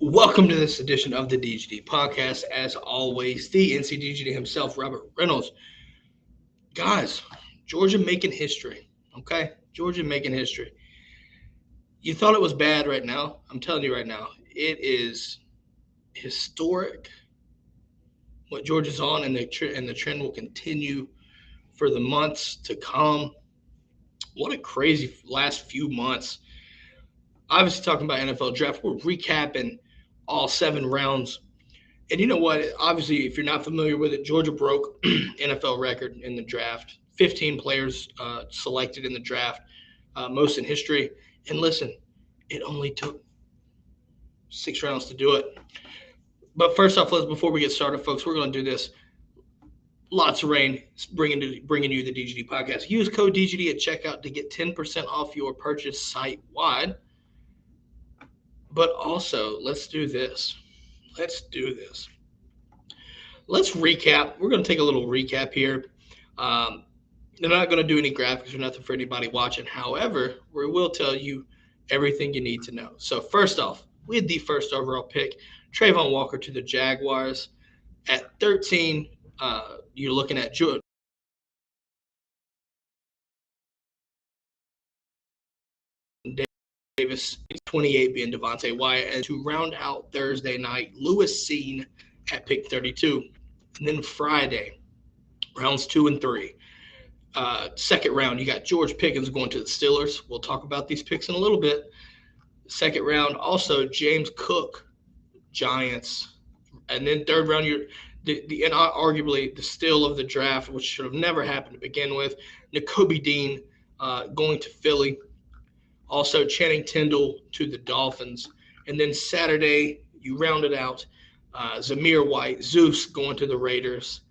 Welcome to this edition of the DGD podcast. As always, the NCDGD himself, Robert Reynolds. Guys, Georgia making history. Okay? Georgia making history. You thought it was bad right now. I'm telling you right now, it is historic what Georgia's on, and the trend will continue for the months to come. What a crazy last few months. Obviously, talking about NFL draft, we're recapping all 7 rounds. And you know what? Obviously, if you're not familiar with it, Georgia broke NFL record in the draft. 15 players selected in the draft, most in history. And listen, it only took 6 rounds to do it. But first off, before we get started, folks, we're going to do this. Lots of rain, bringing you the DGD podcast. Use code DGD at checkout to get 10% off your purchase site wide. But also, let's do this. Let's recap. We're going to take a little recap here. They're not going to do any graphics or nothing for anybody watching. However, we will tell you everything you need to know. So first off, we had the first overall pick, Trayvon Walker to the Jaguars. At 13, you're looking at Davis, 28 being Devontae Wyatt, and to round out Thursday night, Lewis Seen at pick 32. And then Friday, rounds 2 and 3. Second round, you got George Pickens going to the Steelers. We'll talk about these picks in a little bit. Second round, also James Cook, Giants. And then third round, and arguably the steal of the draft, which should have never happened to begin with, Nakobe Dean going to Philly. Also, Channing Tindall to the Dolphins. And then Saturday, you rounded out Zamir White, Zeus going to the Raiders.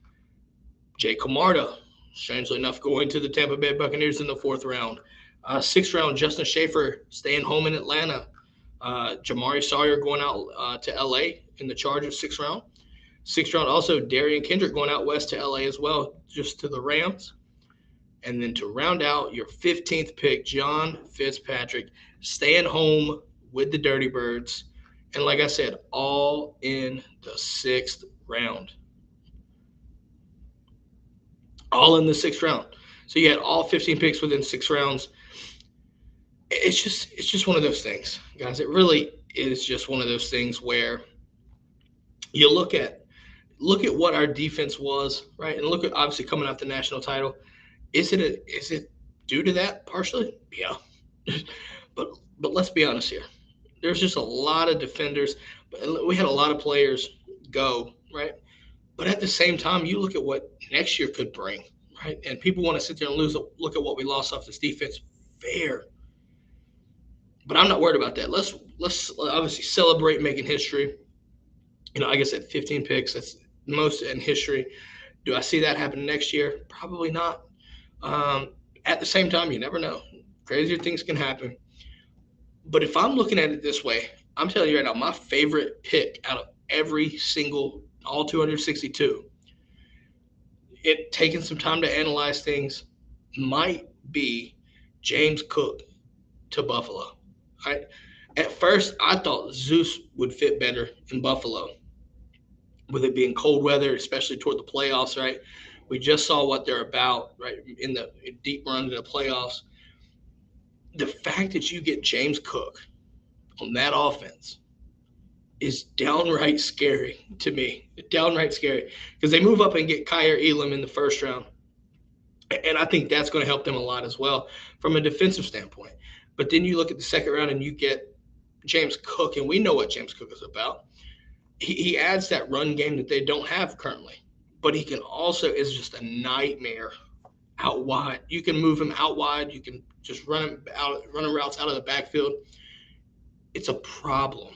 Jay Camarda, strangely enough, going to the Tampa Bay Buccaneers in the 4th round. 6th round, Justin Schaefer staying home in Atlanta. Jamari Sawyer going out to L.A. in the Chargers, 6th round. 6th round, also Darian Kendrick going out west to L.A. as well, just to the Rams. And then to round out your 15th pick, John Fitzpatrick, staying home with the Dirty Birds. And like I said, all in the 6th round. All in the 6th round. So you had all 15 picks within 6 rounds. It's just one of those things, guys. It really is just one of those things where you look at what our defense was, right? And look at obviously coming off the national title. Is it due to that partially? Yeah. but let's be honest here. There's just a lot of defenders. We had a lot of players go, right? But at the same time, you look at what next year could bring, right? And people want to sit there and look at what we lost off this defense. Fair. But I'm not worried about that. Let's obviously celebrate making history. Like I said, 15 picks. That's the most in history. Do I see that happen next year? Probably not. At the same time, you never know. Crazier things can happen. But if I'm looking at it this way, I'm telling you right now, my favorite pick out of every single, all 262, it taking some time to analyze things, might be James Cook to Buffalo. Right? At first, I thought Zeus would fit better in Buffalo, with it being cold weather, especially toward the playoffs, right? We just saw what they're about, right, in the deep run to the playoffs. The fact that you get James Cook on that offense is downright scary to me. Downright scary, because they move up and get Kyer Elam in the 1st round. And I think that's going to help them a lot as well from a defensive standpoint. But then you look at the 2nd round and you get James Cook, and we know what James Cook is about. He adds that run game that they don't have currently. But he can also is just a nightmare out wide. You can move him out wide. You can just running routes out of the backfield. It's a problem.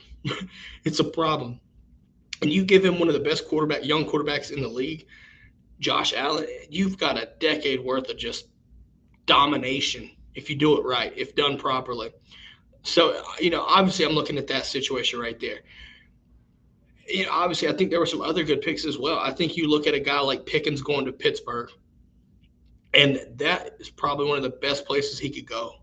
It's a problem. And you give him one of the best young quarterbacks in the league, Josh Allen, you've got a decade worth of just domination if you do it right, if done properly. So, obviously I'm looking at that situation right there. Obviously, I think there were some other good picks as well. I think you look at a guy like Pickens going to Pittsburgh, and that is probably one of the best places he could go.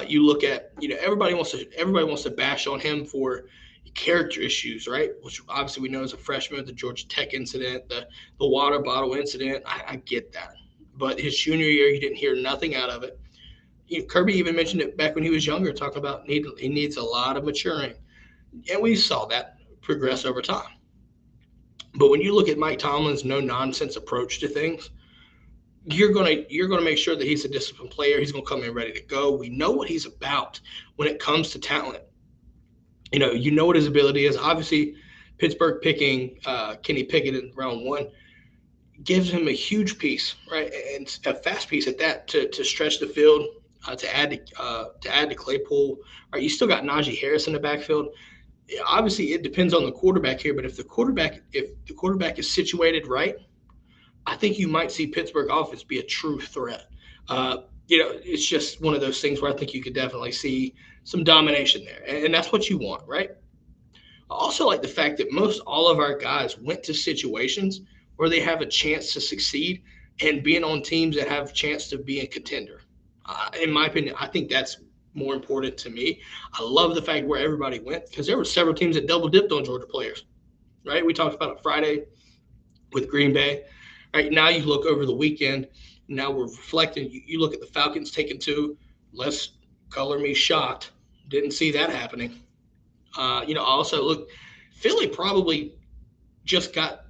You look at, everybody wants to bash on him for, character issues, right? Which obviously we know is a freshman, the Georgia Tech incident, the water bottle incident. I get that. But his junior year, you didn't hear nothing out of it. Kirby even mentioned it back when he was younger, talking about he needs a lot of maturing. And we saw that progress over time. But when you look at Mike Tomlin's no nonsense approach to things, you're gonna make sure that he's a disciplined player. He's gonna come in ready to go. We know what he's about when it comes to talent. You know what his ability is. Obviously, Pittsburgh picking Kenny Pickett in round one gives him a huge piece, right, and a fast piece at that to stretch the field, to add to Claypool. Right, you still got Najee Harris in the backfield. Obviously, it depends on the quarterback here, but if the quarterback is situated right, I think you might see Pittsburgh offense be a true threat. It's just one of those things where I think you could definitely see some domination there, and that's what you want, right? I also like the fact that most all of our guys went to situations where they have a chance to succeed and being on teams that have a chance to be a contender. In my opinion, I think that's more important to me. I love the fact where everybody went because there were several teams that double dipped on Georgia players, right? We talked about it Friday with Green Bay. Right now, you look over the weekend. Now we're reflecting. You look at the Falcons taking two. Let's color me shocked. Didn't see that happening. Also look, Philly probably just got.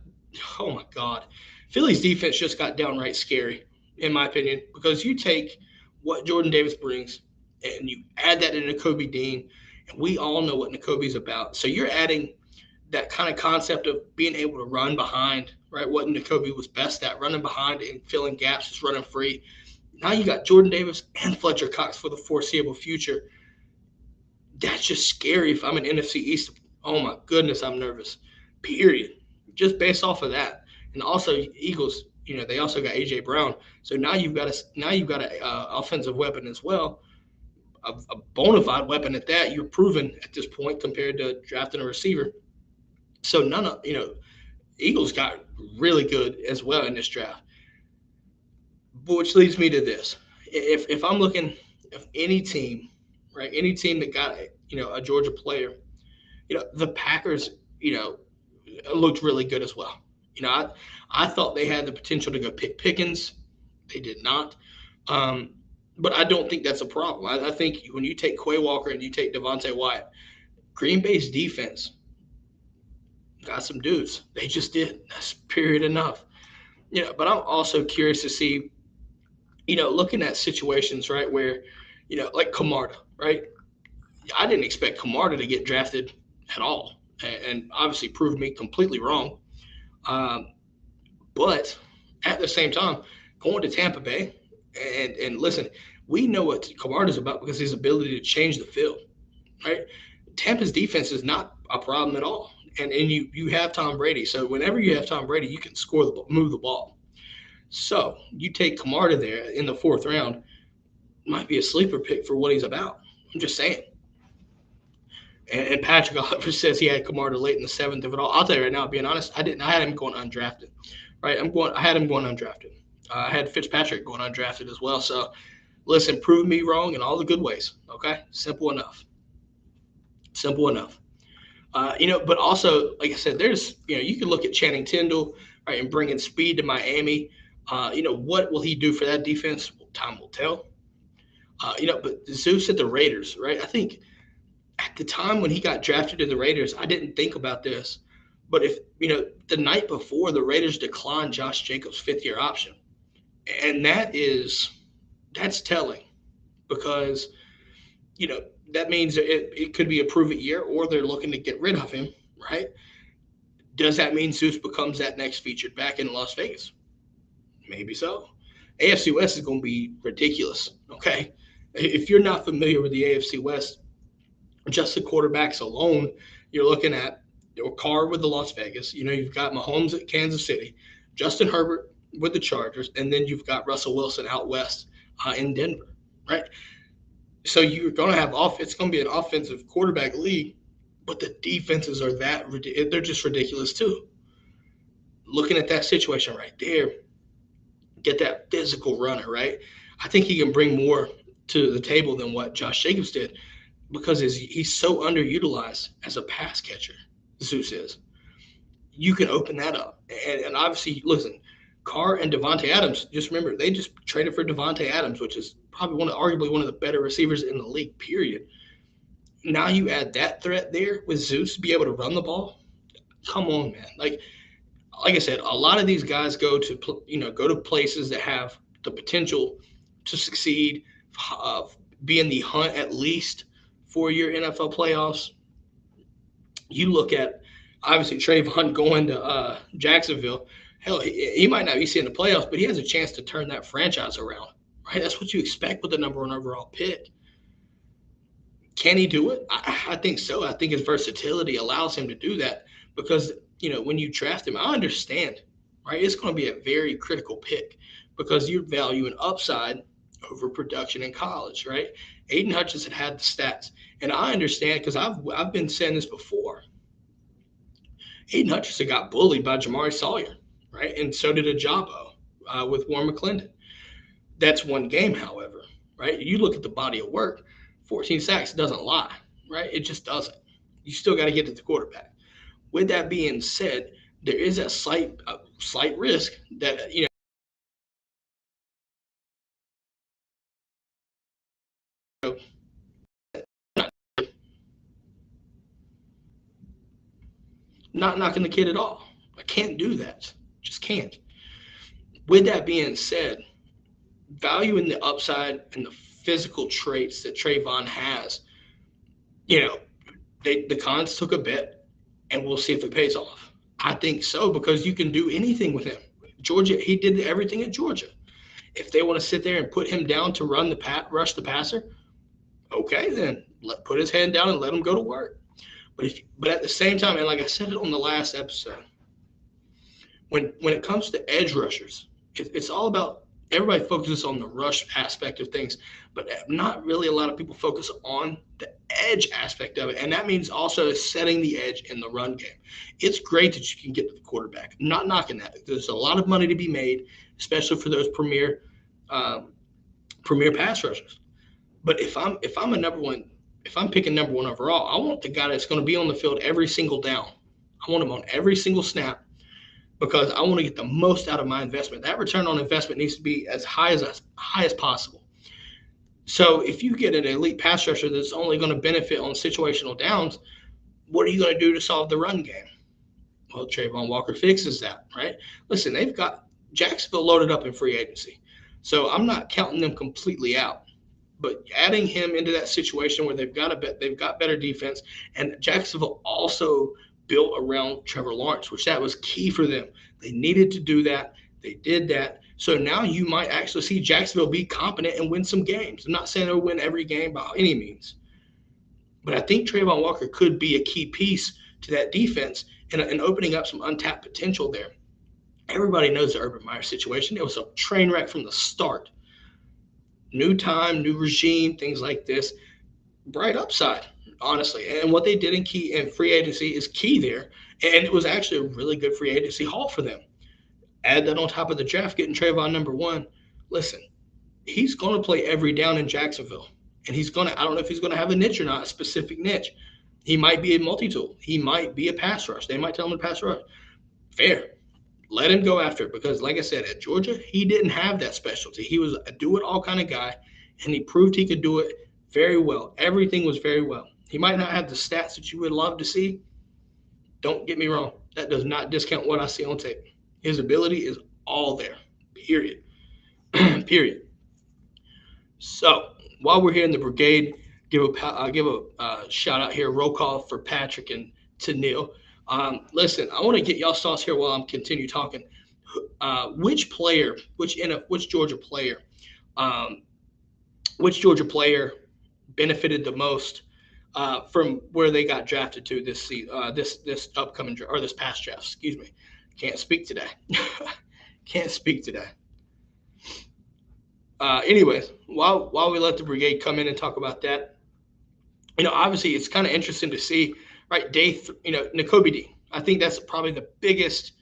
Oh my God, Philly's defense just got downright scary, in my opinion, because you take what Jordan Davis brings and you add that into Kobe Dean, and we all know what Nakobe's about. So you're adding that kind of concept of being able to run behind, right? What Nakobe was best at, running behind and filling gaps, just running free. Now you got Jordan Davis and Fletcher Cox for the foreseeable future. That's just scary if I'm an NFC East. Oh my goodness, I'm nervous. Period. Just based off of that, and also Eagles. They also got AJ Brown. So now you've got a offensive weapon as well, a bona fide weapon at that. You're proven at this point compared to drafting a receiver. So Eagles got really good as well in this draft. Which leads me to this: if I'm looking, if any team, right, any team that got a Georgia player, the Packers, looked really good as well. I thought they had the potential to go pick Pickens. They did not. But I don't think that's a problem. I think when you take Quay Walker and you take Devontae Wyatt, Green Bay's defense got some dudes. They just did. That's period enough. But I'm also curious to see, looking at situations, right, where, like Camarda, right? I didn't expect Camarda to get drafted at all, and obviously proved me completely wrong. But at the same time, going to Tampa Bay and listen, we know what Camarda's about because his ability to change the field, right? Tampa's defense is not a problem at all. And you have Tom Brady. So whenever you have Tom Brady, you can move the ball. So you take Camarda there in the fourth round, might be a sleeper pick for what he's about. I'm just saying. And Patrick Oliver says he had Camarda late in the seventh of it all. I'll tell you right now, being honest, I didn't. I had him going undrafted. Right, I had him going undrafted. I had Fitzpatrick going undrafted as well. So, listen, prove me wrong in all the good ways. Okay, simple enough. Simple enough. But also, like I said, there's you can look at Channing Tindall, right, and bringing speed to Miami. What will he do for that defense? Well, time will tell. But Zeus at the Raiders, right? I think at the time when he got drafted to the Raiders, I didn't think about this. But if, the night before, the Raiders declined Josh Jacobs' fifth-year option. And that's telling because, that means it could be a prove-it year or they're looking to get rid of him, right? Does that mean Zeus becomes that next featured back in Las Vegas? Maybe so. AFC West is going to be ridiculous, okay? If you're not familiar with the AFC West, just the quarterbacks alone, you're looking at Carr with the Las Vegas. You've got Mahomes at Kansas City, Justin Herbert with the Chargers, and then you've got Russell Wilson out west in Denver, right? So you're going to have it's going to be an offensive quarterback league, but the defenses are they're just ridiculous too. Looking at that situation right there, get that physical runner, right? I think he can bring more to the table than what Josh Jacobs did. because he's so underutilized as a pass catcher. Zeus is. You can open that up, and obviously, listen, Carr and Devontae Adams. Just remember, they just traded for Devontae Adams, which is probably arguably one of the better receivers in the league. Period. Now you add that threat there with Zeus to be able to run the ball. Come on, man. Like I said, a lot of these guys go to places that have the potential to succeed, be in the hunt at least for your NFL playoffs. You look at obviously Trayvon going to Jacksonville. Hell, he might not be seeing the playoffs, but he has a chance to turn that franchise around. Right? That's what you expect with the number one overall pick. Can he do it? I think so. I think his versatility allows him to do that because, when you draft him, I understand, right? It's going to be a very critical pick because you're valuing upside over production in college, right? Aiden Hutchinson had the stats, and I understand because I've been saying this before. Aiden Hutchinson got bullied by Jamari Sawyer, right? And so did Ajabo with Warren McClendon. That's one game, however, right? You look at the body of work, 14 sacks doesn't lie, right? It just doesn't. You still got to get to the quarterback. With that being said, there is a slight risk that, not knocking the kid at all. I can't do that. Just can't. With that being said, valuing the upside and the physical traits that Trayvon has, the Cons took a bet, and we'll see if it pays off. I think so because you can do anything with him. Georgia, he did everything at Georgia. If they want to sit there and put him down to rush the passer, okay, then put his hand down and let him go to work. But at the same time, and like I said it on the last episode, when it comes to edge rushers, it's all about everybody focuses on the rush aspect of things, but not really a lot of people focus on the edge aspect of it. And that means also setting the edge in the run game. It's great that you can get to the quarterback. I'm not knocking that. There's a lot of money to be made, especially for those premier pass rushers. But if I'm picking number one overall, I want the guy that's going to be on the field every single down. I want him on every single snap because I want to get the most out of my investment. That return on investment needs to be as high as possible. So if you get an elite pass rusher that's only going to benefit on situational downs, what are you going to do to solve the run game? Well, Trayvon Walker fixes that, right? Listen, they've got Jacksonville loaded up in free agency. So I'm not counting them completely out. But adding him into that situation where they've got better defense, and Jacksonville also built around Trevor Lawrence, which that was key for them. They needed to do that. They did that. So now you might actually see Jacksonville be competent and win some games. I'm not saying they'll win every game by any means. But I think Trayvon Walker could be a key piece to that defense and opening up some untapped potential there. Everybody knows the Urban Meyer situation. It was a train wreck from the start. New time, new regime, things like this. Bright upside, honestly. And what they did in free agency is key there. And it was actually a really good free agency haul for them. Add that on top of the draft, getting Trayvon number one. Listen, he's going to play every down in Jacksonville. And I don't know if he's going to have a niche or not, a specific niche. He might be a multi-tool. He might be a pass rush. They might tell him to pass rush. Fair. Let him go after it because, like I said, at Georgia, he didn't have that specialty. He was a do-it-all kind of guy, and he proved he could do it very well. Everything was very well. He might not have the stats that you would love to see. Don't get me wrong. That does not discount what I see on tape. His ability is all there, period. Period. So while we're here in the brigade, give a shout out here, roll call for Patrick and Tennille. Listen, I want to get y'all's thoughts here while I'm continue talking. Which Georgia player benefited the most from where they got drafted to this season, this upcoming or this past draft? Excuse me, can't speak today. Anyways, while we let the brigade come in and talk about that, obviously it's kind of interesting to see. Right, N'Kobe Dean. I think that's probably the biggest.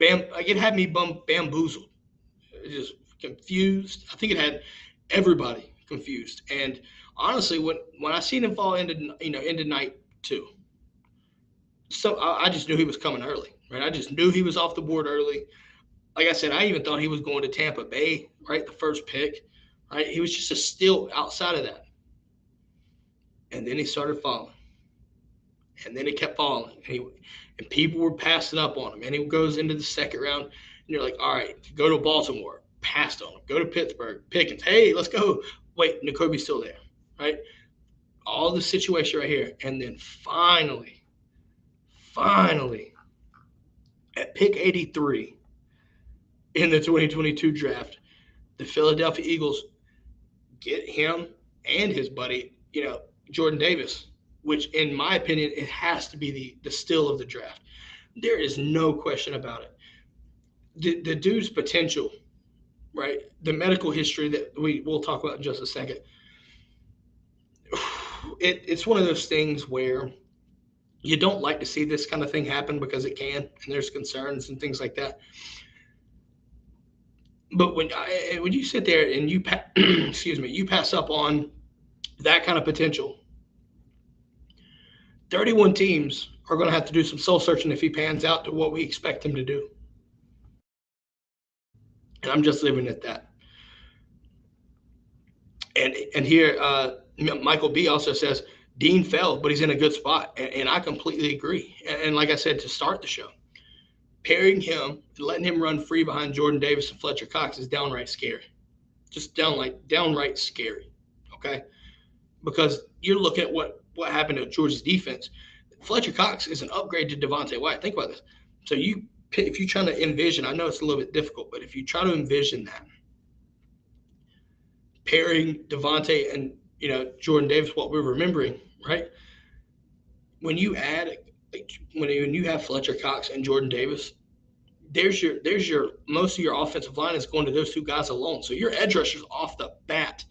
It had me bamboozled. Just confused. I think it had everybody confused. And honestly, when I seen him fall into night 2, so I just knew he was coming early, right? I just knew he was off the board early. Like I said, I even thought he was going to Tampa Bay, right? The first pick, right? He was just a steal outside of that. And then he started falling. And then he kept falling. And people were passing up on him. And he goes into the second round, and you're like, all right, go to Baltimore, passed on him. Go to Pittsburgh, Pickens, hey, let's go. Wait, N'Kobe's still there, right? All the situation right here. And then finally, at pick 83 in the 2022 draft, the Philadelphia Eagles get him and his buddy, Jordan Davis, which in my opinion, it has to be the steal of the draft. There is no question about it. The dude's potential, right? The medical history that we'll talk about in just a second. It's one of those things where you don't like to see this kind of thing happen because it can, and there's concerns and things like that. But when you sit there and you you pass up on that kind of potential, 31 teams are going to have to do some soul searching if he pans out to what we expect him to do. And I'm just leaving it at that. And here, Michael B also says, Dean fell, but he's in a good spot. And I completely agree. And like I said, to start the show, pairing him and letting him run free behind Jordan Davis and Fletcher Cox is downright scary. Just downright scary. Okay? Because you're looking at what happened to Georgia's defense. Fletcher Cox is an upgrade to Devontae White. Think about this. So if you're trying to envision, I know it's a little bit difficult, but if you try to envision that, pairing Devontae and Jordan Davis, what we're remembering, right? When you add when you have Fletcher Cox and Jordan Davis, there's your most of your offensive line is going to those two guys alone. So your edge rushers off the bat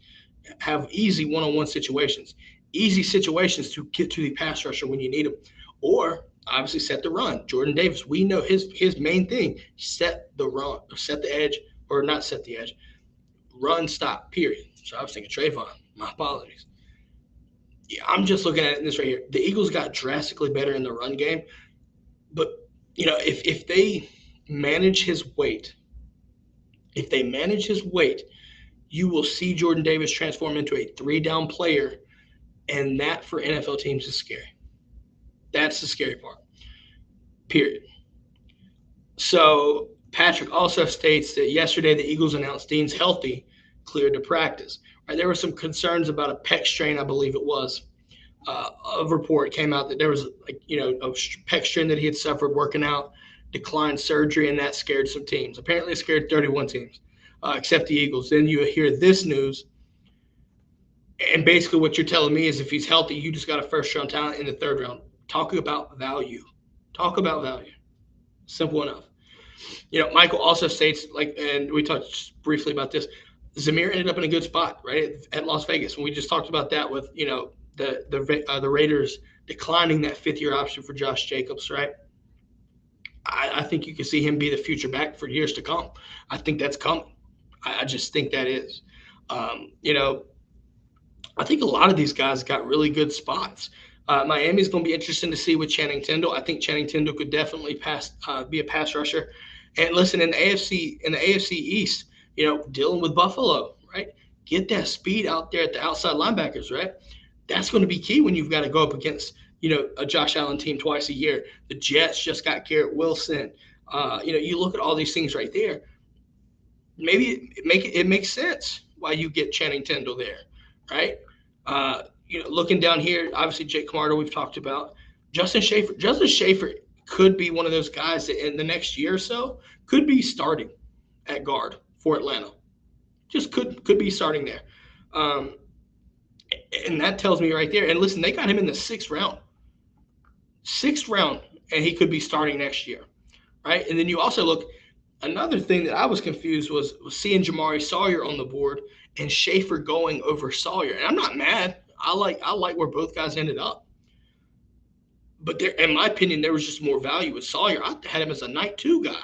have easy one-on-one situations, easy situations to get to the pass rusher when you need them, or obviously set the run. Jordan Davis, we know his main thing: set the run, set the edge, or not set the edge, run, stop, period. So I was thinking Trayvon. My apologies. Yeah, I'm just looking at it in this right here. The Eagles got drastically better in the run game, but if they manage his weight, you will see Jordan Davis transform into a 3-down player, and that for NFL teams is scary. That's the scary part. Period. So Patrick also states that yesterday the Eagles announced Dean's healthy, cleared to practice. Right, there were some concerns about a pec strain, I believe it was. A report came out that there was a pec strain that he had suffered working out, declined surgery, and that scared some teams. Apparently it scared 31 teams, except the Eagles. Then you hear this news, and basically what you're telling me is if he's healthy, you just got a first-round talent in the 3rd round. Talk about value. Simple enough. Michael also states, and we talked briefly about this, Zamir ended up in a good spot, right, at Las Vegas. And we just talked about that with, the Raiders declining that 5th-year option for Josh Jacobs, right? I think you can see him be the future back for years to come. I think that's coming. I just think that is. I think a lot of these guys got really good spots. Miami's going to be interesting to see with Channing Tindall. I think Channing Tindall could definitely be a pass rusher. And listen, in the AFC East, dealing with Buffalo, right? Get that speed out there at the outside linebackers, right? That's going to be key when you've got to go up against, a Josh Allen team twice a year. The Jets just got Garrett Wilson. You look at all these things right there. Maybe it makes sense why you get Channing Tindall there, right? Looking down here, obviously Jake Camardo we've talked about. Justin Schaefer could be one of those guys that in the next year or so could be starting at guard for Atlanta. Just could be starting there. And that tells me right there. And listen, they got him in the 6th round. 6th round, and he could be starting next year, right? And then you also look, another thing that I was confused was seeing Jamari Sawyer on the board and Schaefer going over Sawyer. And I'm not mad. I like where both guys ended up. But there, in my opinion, there was just more value with Sawyer. I had him as a night 2 guy.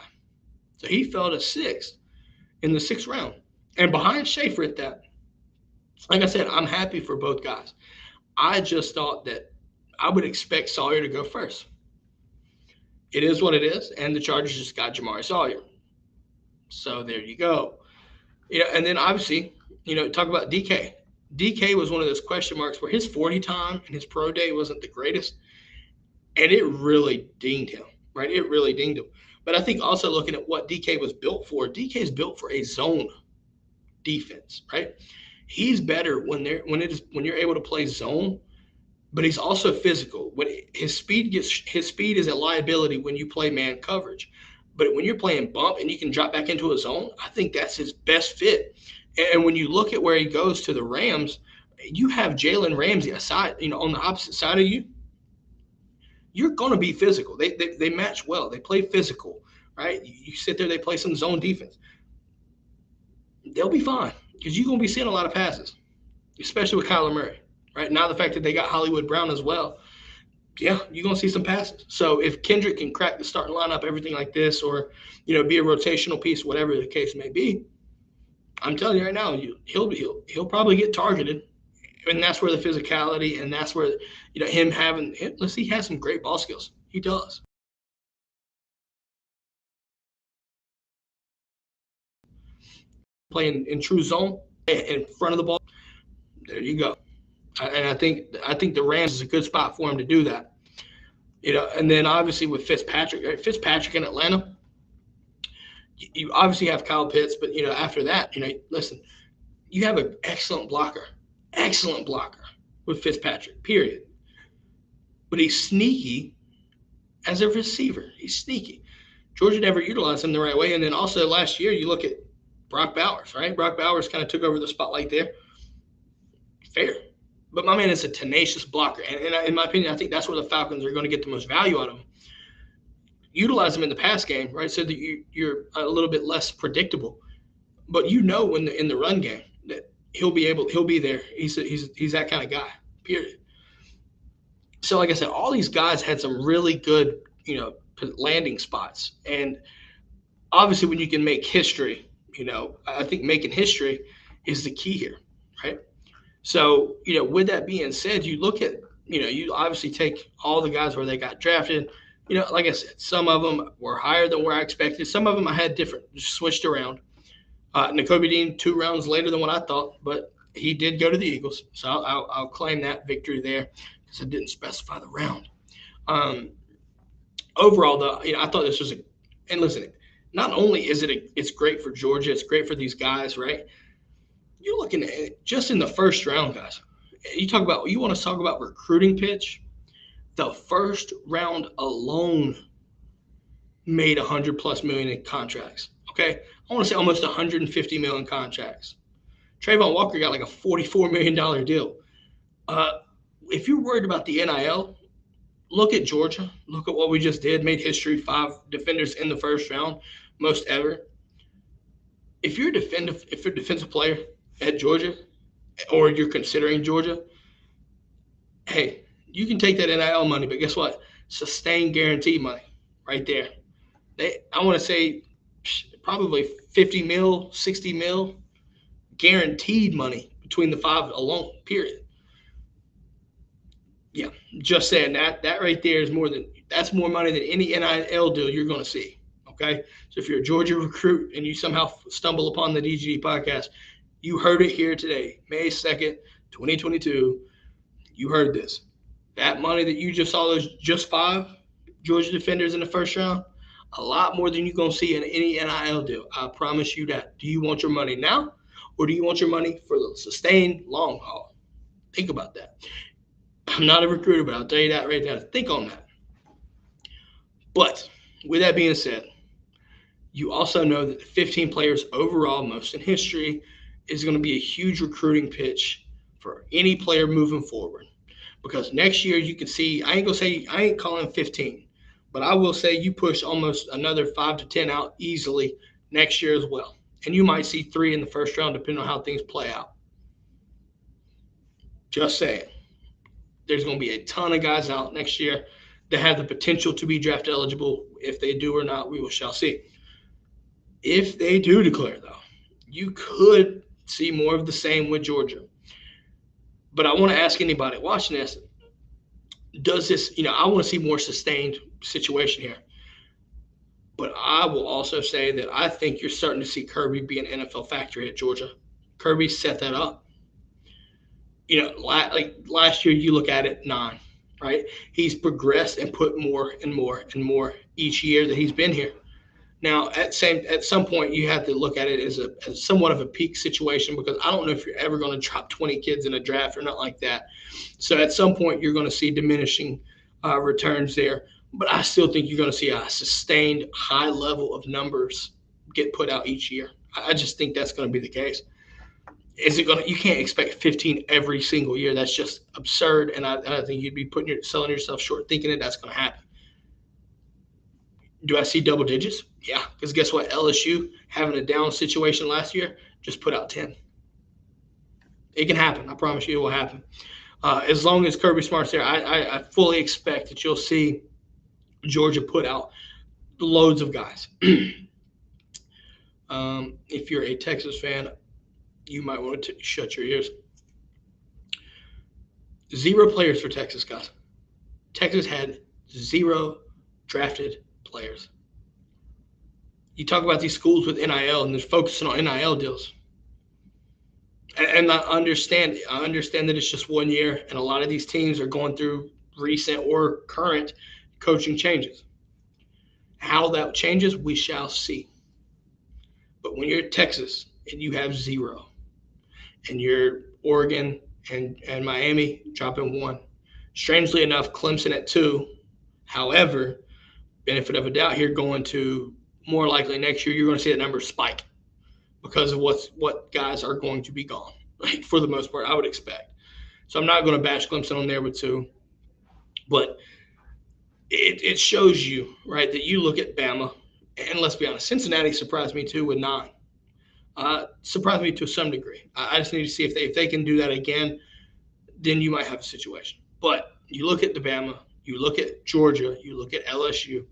So he fell to 6th in the 6th round. And behind Schaefer at that, like I said, I'm happy for both guys. I just thought that I would expect Sawyer to go first. It is what it is, and the Chargers just got Jamari Sawyer. So there you go. And then obviously, talk about DK. DK was one of those question marks where his 40 time and his pro day wasn't the greatest, and it really dinged him, right? It really dinged him. But I think also looking at what DK was built for, DK is built for a zone defense, right? He's better when you're able to play zone, but he's also physical. When his speed is a liability when you play man coverage. But when you're playing bump and you can drop back into a zone, I think that's his best fit. And when you look at where he goes to the Rams, you have Jalen Ramsey aside, on the opposite side of you. You're going to be physical. They match well. They play physical, right? You sit there, they play some zone defense. They'll be fine because you're going to be seeing a lot of passes, especially with Kyler Murray, right? Now the fact that they got Hollywood Brown as well, yeah, you're going to see some passes. So if Kendrick can crack the starting lineup, everything like this, or, be a rotational piece, whatever the case may be, I'm telling you right now, he'll probably get targeted. And that's where the physicality, and that's where, he has some great ball skills. He does. Playing in true zone in front of the ball. There you go. And I think the Rams is a good spot for him to do that. And then obviously with Fitzpatrick, right? Fitzpatrick in Atlanta, you obviously have Kyle Pitts, but after that, listen, you have an excellent blocker with Fitzpatrick, period. But he's sneaky as a receiver. He's sneaky. Georgia never utilized him the right way. And then also last year, you look at Brock Bowers, right? Brock Bowers kind of took over the spotlight there. Fair. But my man is a tenacious blocker. And in my opinion, I think that's where the Falcons are going to get the most value out of him. Utilize him in the pass game, right? So that you're a little bit less predictable. But when in the run game that he'll be there. He's that kind of guy, period. So like I said, all these guys had some really good, landing spots. And obviously when you can make history, I think making history is the key here, right? So, with that being said, you look at, you obviously take all the guys where they got drafted. Like I said, some of them were higher than where I expected. Some of them I had different, just switched around. Nakobe Dean 2 rounds later than what I thought, but he did go to the Eagles. So I'll claim that victory there because I didn't specify the round. Overall, though, I thought this was and listen, not only is it's great for Georgia, it's great for these guys, right? You're looking at it just in the first round, guys. You want to talk about recruiting pitch? The first round alone made $100+ million in contracts. Okay, I want to say almost $150 million contracts. Trayvon Walker got like a $44 million deal. If you're worried about the NIL, look at Georgia. Look at what we just did. Made history. 5 defenders in the first round, most ever. If you're a defensive player at Georgia, or you're considering Georgia, hey, you can take that NIL money, but guess what? Sustained guarantee money right there. I want to say probably 50 mil, 60 mil guaranteed money between the 5 alone, period. Yeah, just saying that right there is that's more money than any NIL deal you're going to see. Okay, so if you're a Georgia recruit and you somehow stumble upon the DGD podcast, you heard it here today, May 2nd, 2022. You heard this. That money that you just saw, those just 5 Georgia defenders in the first round, a lot more than you're going to see in any NIL deal. I promise you that. Do you want your money now, or do you want your money for the sustained long haul? Think about that. I'm not a recruiter, but I'll tell you that right now. Think on that. But with that being said, you also know that the 15 players overall, most in history, is going to be a huge recruiting pitch for any player moving forward. Because next year you can see, I ain't calling 15, but I will say you push almost another 5 to 10 out easily next year as well. And you might see 3 in the first round depending on how things play out. Just saying. There's going to be a ton of guys out next year that have the potential to be draft eligible. If they do or not, we shall see. If they do declare, though, you could see more of the same with Georgia. But I want to ask anybody watching this, does this, I want to see more sustained situation here. But I will also say that I think you're starting to see Kirby be an NFL factory at Georgia. Kirby set that up. Like last year, you look at it, 9, right? He's progressed and put more and more and more each year that he's been here. Now, at some point, you have to look at it as somewhat of a peak situation, because I don't know if you're ever going to drop 20 kids in a draft or not like that. So at some point, you're going to see diminishing returns there. But I still think you're going to see a sustained high level of numbers get put out each year. I just think that's going to be the case. Is it going to? You can't expect 15 every single year. That's just absurd, and I think you'd be selling yourself short thinking that that's going to happen. Do I see double digits? Yeah, because guess what? LSU, having a down situation last year, just put out 10. It can happen. I promise you it will happen. As long as Kirby Smart's there, I fully expect that you'll see Georgia put out loads of guys. If you're a Texas fan, you might want to shut your ears. 0 players for Texas, guys. Texas had 0 drafted players. You talk about these schools with NIL, and they're focusing on NIL deals. And I understand that it's just 1 year, and a lot of these teams are going through recent or current coaching changes. How that changes, we shall see. But when you're Texas and you have 0, and you're Oregon and Miami dropping 1, strangely enough, Clemson at 2. However, benefit of a doubt here, going to more likely next year, you're going to see that number spike because of what guys are going to be gone, right? For the most part, I would expect. So I'm not going to bash Clemson on there with 2, but it shows you, right, that you look at Bama, and let's be honest, Cincinnati surprised me too with 9. Surprised me to some degree. I just need to see if they can do that again, then you might have a situation. But you look at the Bama, you look at Georgia, you look at LSU,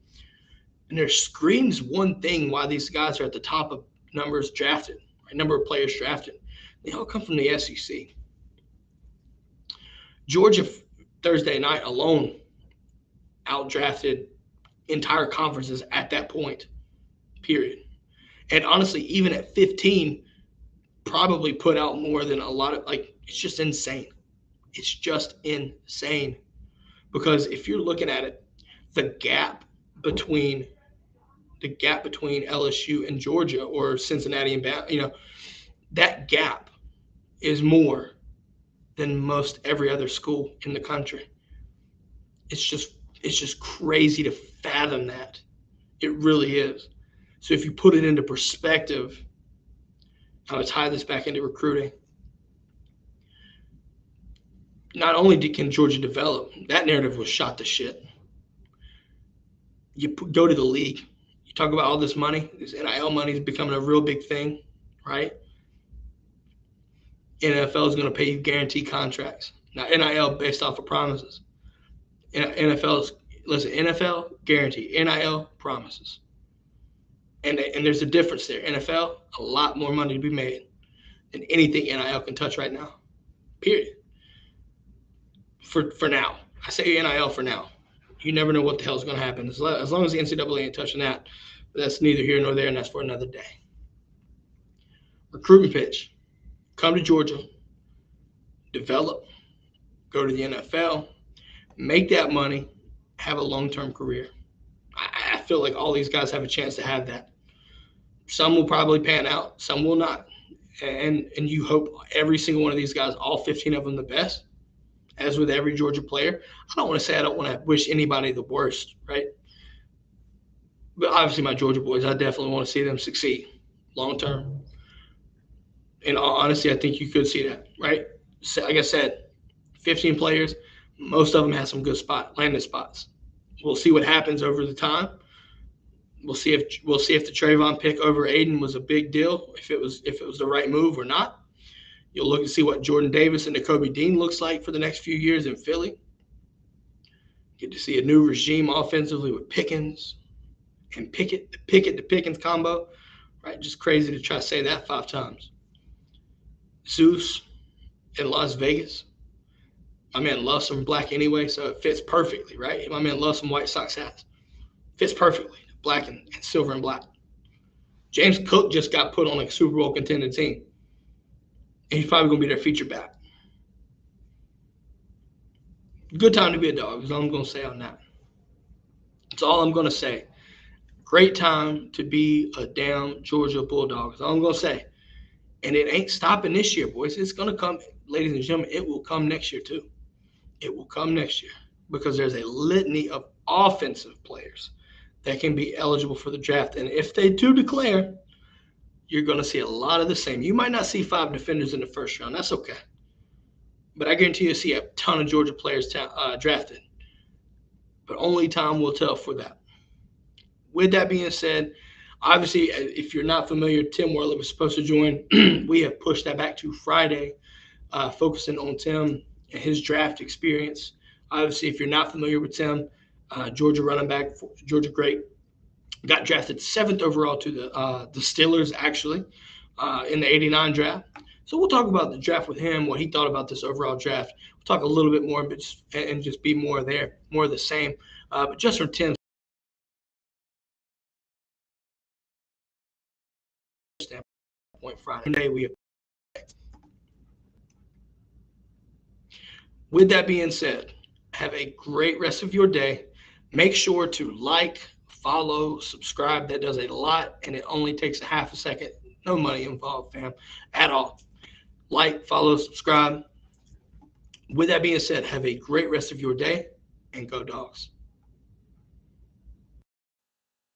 and there screams one thing why these guys are at the top of numbers drafted, right? Number of players drafted. They all come from the SEC. Georgia Thursday night alone outdrafted entire conferences at that point, period. And honestly, even at 15, probably put out more than a lot of, it's just insane. It's just insane. Because if you're looking at it, the gap between LSU and Georgia, or Cincinnati and Bama, that gap is more than most every other school in the country. It's just crazy to fathom that. It really is. So if you put it into perspective, I would tie this back into recruiting. Not only can Georgia develop, that narrative was shot to shit. You go to the league, you talk about all this money, this NIL money is becoming a real big thing, right? NFL is going to pay you guaranteed contracts. Now, NIL based off of promises. NFL guarantee, NIL promises. And there's a difference there. NFL, a lot more money to be made than anything NIL can touch right now. Period. For now. I say NIL for now. You never know what the hell is going to happen. As long as the NCAA ain't touching that, that's neither here nor there, and that's for another day. Recruiting pitch. Come to Georgia. Develop. Go to the NFL. Make that money. Have a long-term career. I feel like all these guys have a chance to have that. Some will probably pan out. Some will not. And you hope every single one of these guys, all 15 of them, the best. As with every Georgia player. I don't want to wish anybody the worst, right? But obviously my Georgia boys, I definitely want to see them succeed long-term. In all honesty, I think you could see that, right? So, like I said, 15 players, most of them have some good landing spots. We'll see what happens over the time. We'll see if the Trayvon pick over Aiden was a big deal, if it was the right move or not. You'll look and see what Jordan Davis and Nakobe Dean looks like for the next few years in Philly. Get to see a new regime offensively with Pickens and Pickett, the Pickett to Pickens combo, right? Just crazy to try to say that 5 times. Zeus in Las Vegas. My man loves some black anyway, so it fits perfectly, right? My man loves some White Sox hats. Fits perfectly, black and silver and black. James Cook just got put on a Super Bowl contending team. And he's probably going to be their feature back. Good time to be a dog is all I'm going to say on that. That's all I'm going to say. Great time to be a damn Georgia Bulldog. That's all I'm going to say. And it ain't stopping this year, boys. It's going to come, ladies and gentlemen, it will come next year too. It will come next year because there's a litany of offensive players that can be eligible for the draft. And if they do declare, you're going to see a lot of the same. You might not see 5 defenders in the first round. That's okay. But I guarantee you'll see a ton of Georgia players drafted. But only time will tell for that. With that being said, obviously, if you're not familiar, Tim Worley was supposed to join. We have pushed that back to Friday, focusing on Tim and his draft experience. Obviously, if you're not familiar with Tim, Georgia running back, Georgia great, got drafted 7th overall to the Steelers, actually, in the 89 draft. So we'll talk about the draft with him, what he thought about this overall draft. We'll talk a little bit more and just be more there, more of the same. But just from Tim's standpoint, Friday, with that being said, have a great rest of your day. Make sure to like, follow, subscribe. That does a lot, and it only takes a half a second. No money involved, fam, at all. Like, follow, subscribe. With that being said, have a great rest of your day, and go Dogs.